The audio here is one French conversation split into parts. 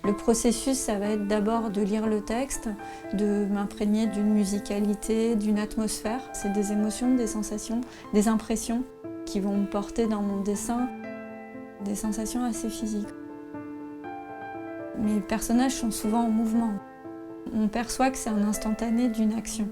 Le processus, ça va être d'abord de lire le texte, de m'imprégner d'une musicalité, d'une atmosphère. C'est des émotions, des sensations, des impressions qui vont me porter dans mon dessin, des sensations assez physiques. Mes personnages sont souvent en mouvement. On perçoit que c'est un instantané d'une action.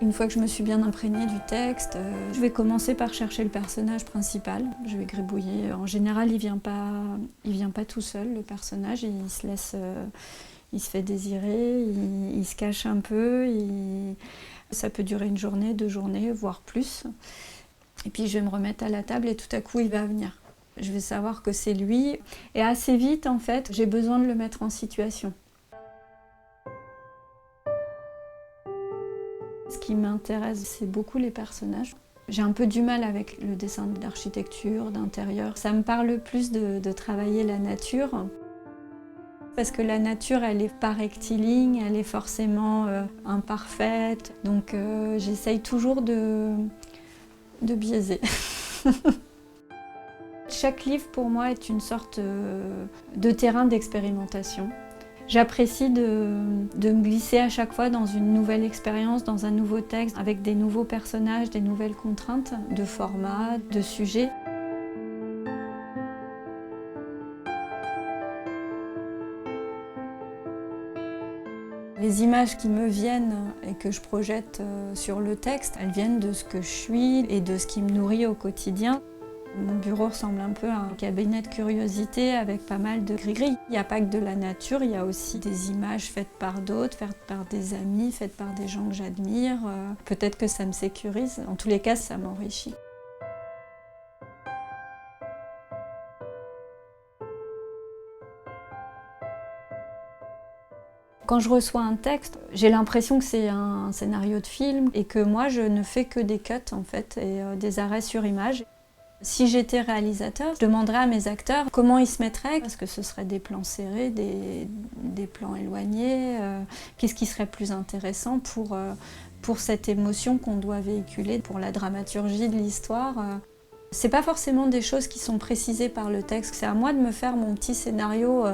Une fois que je me suis bien imprégnée du texte, je vais commencer par chercher le personnage principal. Je vais gribouiller. En général, il vient pas tout seul, le personnage. Il se fait désirer, il se cache un peu. Ça peut durer une journée, 2 journées, voire plus. Et puis je vais me remettre à la table et tout à coup, il va venir. Je vais savoir que c'est lui. Et assez vite, en fait, j'ai besoin de le mettre en situation. Ce qui m'intéresse, c'est beaucoup les personnages. J'ai un peu du mal avec le dessin d'architecture, d'intérieur. Ça me parle plus de travailler la nature. Parce que la nature, elle n'est pas rectiligne, elle est forcément imparfaite. Donc j'essaye toujours de biaiser. Chaque livre, pour moi, est une sorte de terrain d'expérimentation. J'apprécie de me glisser à chaque fois dans une nouvelle expérience, dans un nouveau texte, avec des nouveaux personnages, des nouvelles contraintes de format, de sujet. Les images qui me viennent et que je projette sur le texte, elles viennent de ce que je suis et de ce qui me nourrit au quotidien. Mon bureau ressemble un peu à un cabinet de curiosité avec pas mal de gris-gris. Il n'y a pas que de la nature, il y a aussi des images faites par d'autres, faites par des amis, faites par des gens que j'admire. Peut-être que ça me sécurise, en tous les cas ça m'enrichit. Quand je reçois un texte, j'ai l'impression que c'est un scénario de film et que moi je ne fais que des cuts en fait et des arrêts sur image. Si j'étais réalisateur, je demanderais à mes acteurs comment ils se mettraient. Est-ce que ce serait des plans serrés, des plans éloignés qu'est-ce qui serait plus intéressant pour cette émotion qu'on doit véhiculer, pour la dramaturgie de l'histoire C'est pas forcément des choses qui sont précisées par le texte, c'est à moi de me faire mon petit scénario.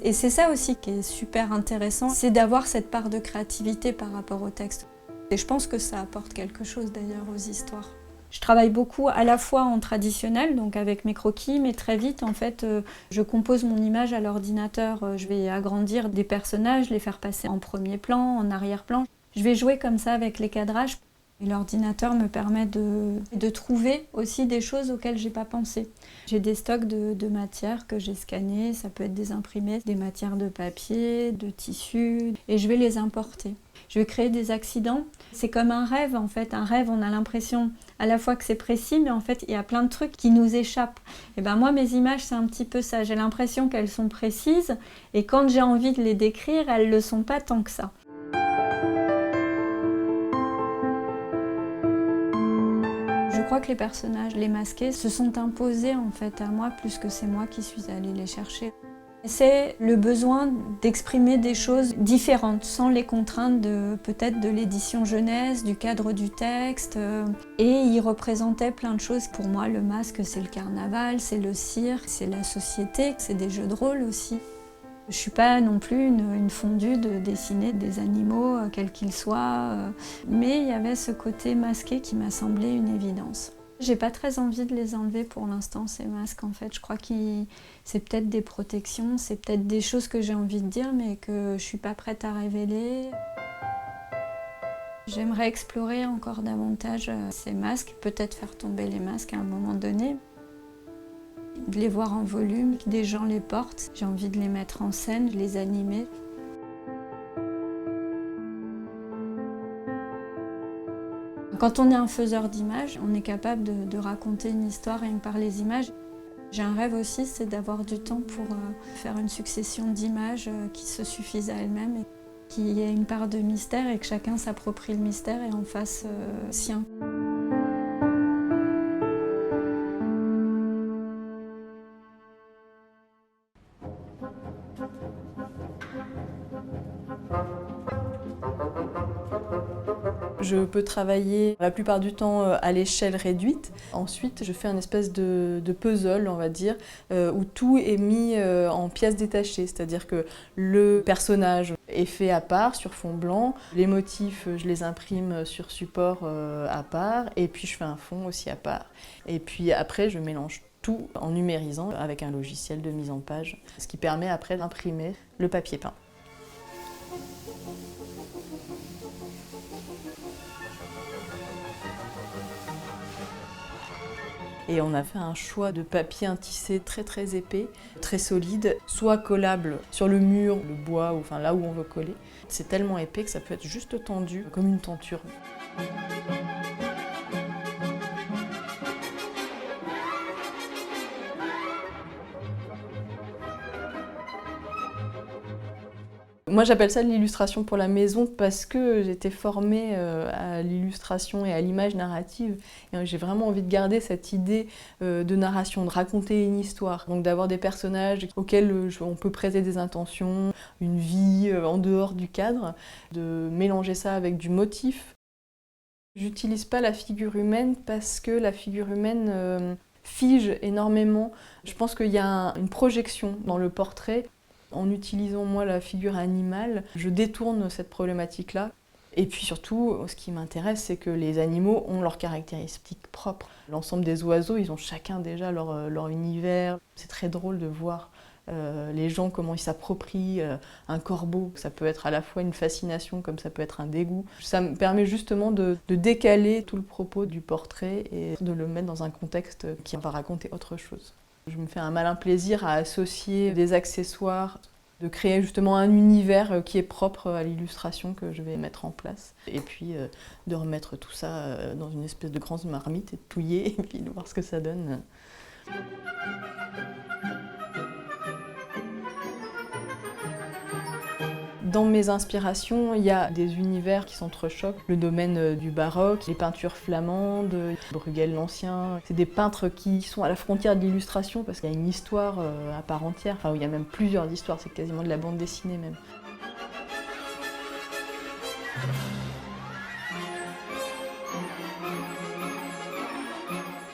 Et c'est ça aussi qui est super intéressant, c'est d'avoir cette part de créativité par rapport au texte. Et je pense que ça apporte quelque chose d'ailleurs aux histoires. Je travaille beaucoup à la fois en traditionnel, donc avec mes croquis, mais très vite, en fait, je compose mon image à l'ordinateur. Je vais agrandir des personnages, les faire passer en premier plan, en arrière-plan. Je vais jouer comme ça avec les cadrages. Et l'ordinateur me permet de trouver aussi des choses auxquelles j'ai pas pensé. J'ai des stocks de matières que j'ai scannées, ça peut être des imprimés, des matières de papier, de tissu, et je vais les importer. Je vais créer des accidents. C'est comme un rêve en fait. Un rêve, on a l'impression à la fois que c'est précis, mais en fait il y a plein de trucs qui nous échappent. Et ben moi mes images c'est un petit peu ça. J'ai l'impression qu'elles sont précises et quand j'ai envie de les décrire, elles le sont pas tant que ça. Je crois que les personnages, les masqués, se sont imposés en fait à moi plus que c'est moi qui suis allée les chercher. C'est le besoin d'exprimer des choses différentes, sans les contraintes peut-être de l'édition jeunesse, du cadre du texte. Et il représentait plein de choses. Pour moi, le masque, c'est le carnaval, c'est le cirque, c'est la société, c'est des jeux de rôle aussi. Je ne suis pas non plus une fondue de dessiner des animaux, quels qu'ils soient. Mais il y avait ce côté masqué qui m'a semblé une évidence. J'ai pas très envie de les enlever pour l'instant, ces masques en fait. Je crois que c'est peut-être des protections, c'est peut-être des choses que j'ai envie de dire mais que je suis pas prête à révéler. J'aimerais explorer encore davantage ces masques, peut-être faire tomber les masques à un moment donné. De les voir en volume, que des gens les portent. J'ai envie de les mettre en scène, de les animer. Quand on est un faiseur d'images, on est capable de raconter une histoire rien que par les images. J'ai un rêve aussi, c'est d'avoir du temps pour faire une succession d'images qui se suffisent à elles-mêmes, et qu'il y ait une part de mystère et que chacun s'approprie le mystère et en fasse sien. Je peux travailler la plupart du temps à l'échelle réduite. Ensuite, je fais un espèce de puzzle, on va dire, où tout est mis en pièces détachées. C'est-à-dire que le personnage est fait à part, sur fond blanc. Les motifs, je les imprime sur support à part. Et puis, je fais un fond aussi à part. Et puis après, je mélange tout en numérisant avec un logiciel de mise en page, ce qui permet après d'imprimer le papier peint. Et on a fait un choix de papier intissé très épais, très solide, soit collable sur le mur, le bois, ou enfin là où on veut coller. C'est tellement épais que ça peut être juste tendu, comme une tenture. Moi j'appelle ça de l'illustration pour la maison parce que j'étais formée à l'illustration et à l'image narrative. Et j'ai vraiment envie de garder cette idée de narration, de raconter une histoire. Donc d'avoir des personnages auxquels on peut prêter des intentions, une vie en dehors du cadre, de mélanger ça avec du motif. J'utilise pas la figure humaine parce que la figure humaine fige énormément. Je pense qu'il y a une projection dans le portrait. En utilisant moi la figure animale, je détourne cette problématique-là. Et puis surtout, ce qui m'intéresse, c'est que les animaux ont leurs caractéristiques propres. L'ensemble des oiseaux, ils ont chacun déjà leur univers. C'est très drôle de voir les gens, comment ils s'approprient un corbeau. Ça peut être à la fois une fascination, comme ça peut être un dégoût. Ça me permet justement de décaler tout le propos du portrait et de le mettre dans un contexte qui va raconter autre chose. Je me fais un malin plaisir à associer des accessoires, de créer justement un univers qui est propre à l'illustration que je vais mettre en place. Et puis de remettre tout ça dans une espèce de grande marmite et de touiller et puis de voir ce que ça donne. Dans mes inspirations, il y a des univers qui s'entrechoquent. Le domaine du baroque, les peintures flamandes, Bruegel l'Ancien. C'est des peintres qui sont à la frontière de l'illustration parce qu'il y a une histoire à part entière. Enfin, il y a même plusieurs histoires, c'est quasiment de la bande dessinée même.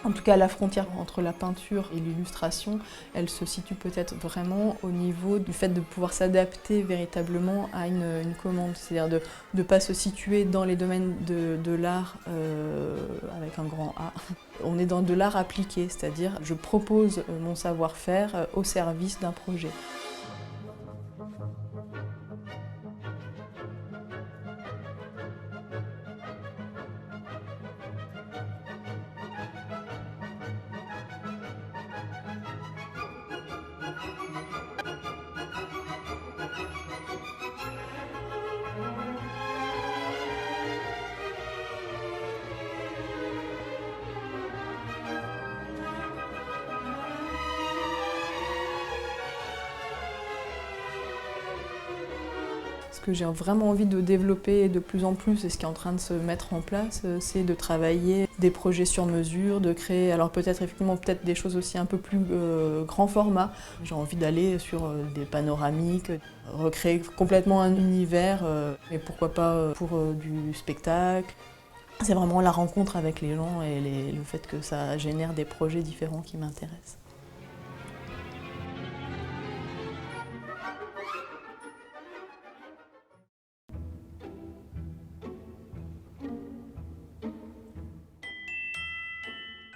En tout cas, la frontière entre la peinture et l'illustration, elle se situe peut-être vraiment au niveau du fait de pouvoir s'adapter véritablement à une commande. C'est-à-dire de ne pas se situer dans les domaines de l'art avec un grand A. On est dans de l'art appliqué, c'est-à-dire je propose mon savoir-faire au service d'un projet. Ce que j'ai vraiment envie de développer de plus en plus, et ce qui est en train de se mettre en place, c'est de travailler des projets sur mesure, de créer, alors peut-être effectivement des choses aussi un peu plus grand format. J'ai envie d'aller sur des panoramiques, recréer complètement un univers, et pourquoi pas pour du spectacle. C'est vraiment la rencontre avec les gens et le fait que ça génère des projets différents qui m'intéressent.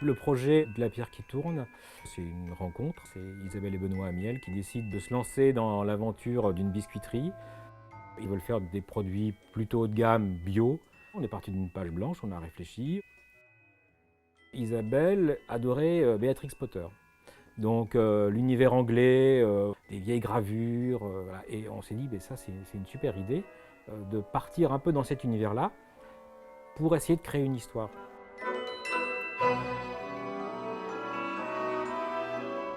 Le projet de la pierre qui tourne, c'est une rencontre. C'est Isabelle et Benoît Amiel qui décident de se lancer dans l'aventure d'une biscuiterie. Ils veulent faire des produits plutôt haut de gamme, bio. On est parti d'une page blanche, on a réfléchi. Isabelle adorait Béatrix Potter. Donc l'univers anglais, des vieilles gravures, voilà. Et on s'est dit, ça c'est une super idée de partir un peu dans cet univers-là pour essayer de créer une histoire.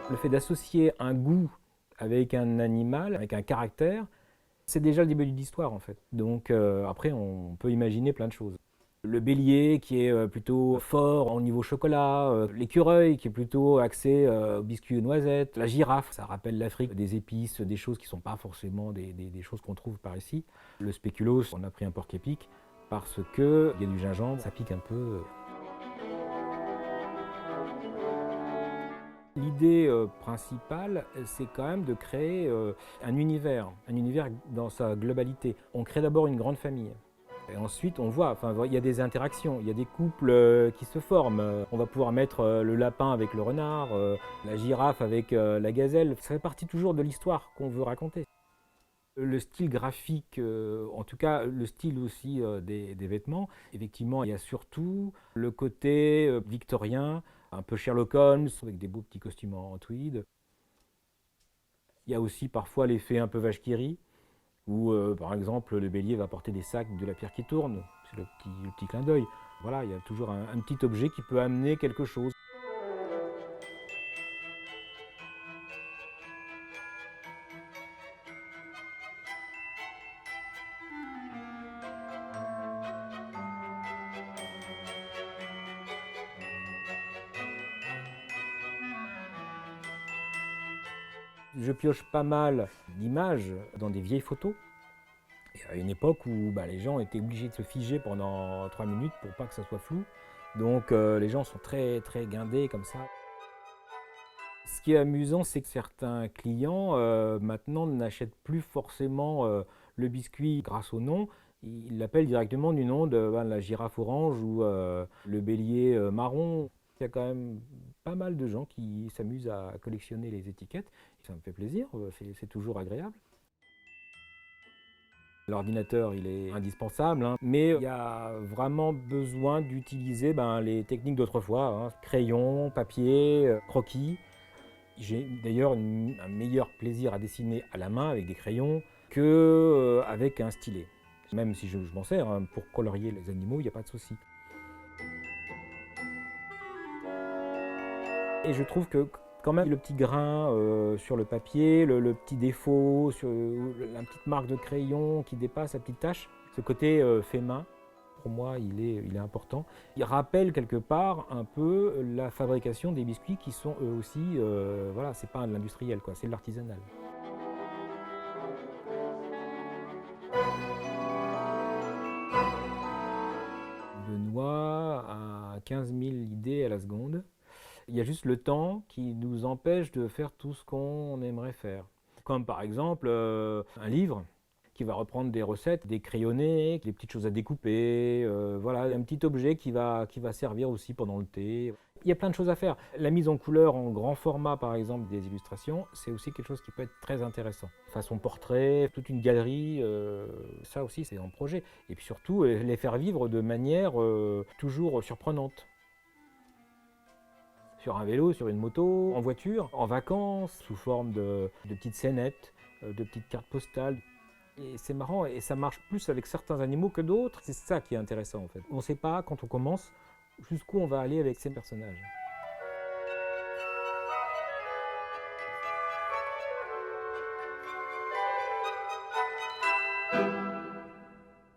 Le fait d'associer un goût avec un animal, avec un caractère, c'est déjà le début de l'histoire en fait. Donc après on peut imaginer plein de choses. Le bélier qui est plutôt fort au niveau chocolat, l'écureuil qui est plutôt axé aux biscuits aux noisettes, la girafe, ça rappelle l'Afrique, des épices, des choses qui ne sont pas forcément des choses qu'on trouve par ici. Le spéculoos, on a pris un porc-épic. parce qu'il y a du gingembre, ça pique un peu. L'idée principale, c'est quand même de créer un univers dans sa globalité. On crée d'abord une grande famille. Et ensuite, on voit, il y a des interactions, il y a des couples qui se forment. On va pouvoir mettre le lapin avec le renard, la girafe avec la gazelle. Ça fait partie toujours de l'histoire qu'on veut raconter. Le style graphique, en tout cas le style aussi des vêtements, effectivement, il y a surtout le côté victorien, un peu Sherlock Holmes, avec des beaux petits costumes en tweed. Il y a aussi parfois l'effet un peu vache qui rit, où par exemple le bélier va porter des sacs de la pierre qui tourne, c'est le petit clin d'œil. Voilà, il y a toujours un petit objet qui peut amener quelque chose. Je pioche pas mal d'images dans des vieilles photos. Il y a une époque où les gens étaient obligés de se figer pendant 3 minutes pour pas que ça soit flou. Donc les gens sont très très guindés comme ça. Ce qui est amusant, c'est que certains clients maintenant n'achètent plus forcément le biscuit grâce au nom. Ils l'appellent directement du nom de la girafe orange ou le bélier marron. Il y a quand même pas mal de gens qui s'amusent à collectionner les étiquettes. Ça me fait plaisir, c'est toujours agréable. L'ordinateur, il est indispensable, mais il y a vraiment besoin d'utiliser les techniques d'autrefois, crayon, papier, croquis. J'ai d'ailleurs un meilleur plaisir à dessiner à la main avec des crayons qu'avec un stylet. Même si je m'en sers pour colorier les animaux, il n'y a pas de souci. Et je trouve que quand même le petit grain sur le papier, le petit défaut, sur la petite marque de crayon qui dépasse, la petite tache, ce côté fait main, pour moi il est important. Il rappelle quelque part un peu la fabrication des biscuits qui sont eux aussi, c'est pas de l'industriel, c'est de l'artisanal. Benoît a 15 000 idées à la seconde. Il y a juste le temps qui nous empêche de faire tout ce qu'on aimerait faire. Comme par exemple un livre qui va reprendre des recettes, des crayonnés, des petites choses à découper, un petit objet qui va servir aussi pendant le thé. Il y a plein de choses à faire. La mise en couleur en grand format, par exemple, des illustrations, c'est aussi quelque chose qui peut être très intéressant. Façon portrait, toute une galerie, ça aussi c'est en projet. Et puis surtout, les faire vivre de manière toujours surprenante. Sur un vélo, sur une moto, en voiture, en vacances, sous forme de petites scénettes, de petites cartes postales. Et c'est marrant, et ça marche plus avec certains animaux que d'autres. C'est ça qui est intéressant en fait. On ne sait pas, quand on commence, jusqu'où on va aller avec ces personnages.